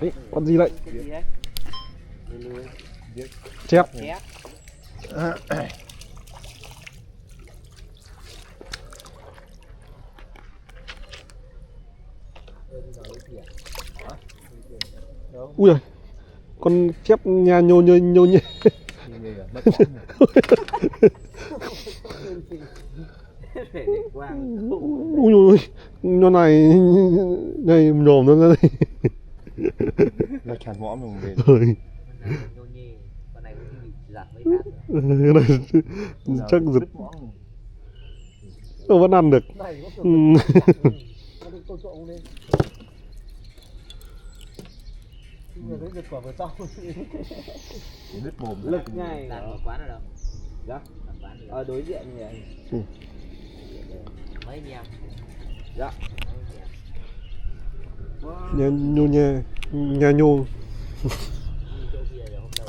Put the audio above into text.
Đấy, con gì đấy? Cái gì đấy? Chép. Chép. Ui giời, con chép nhà nhô nhô nhô nhê. Để quang. Ui ui, nó này nhổm nó đây. Nó chặt mõm mình về. Rồi. Nhô nhê. Con này cũng bị giặt với khác. Cái này chắc giật. Nó vẫn ăn được. Đứt mồm. Lực ngay. Đặt ở quán ở đâu? Dạ. Ở đối diện như vậy. Mấy anh em? Dạ. Nhà nhô nha, nhà nhô. Chỗ kia là hôm đầu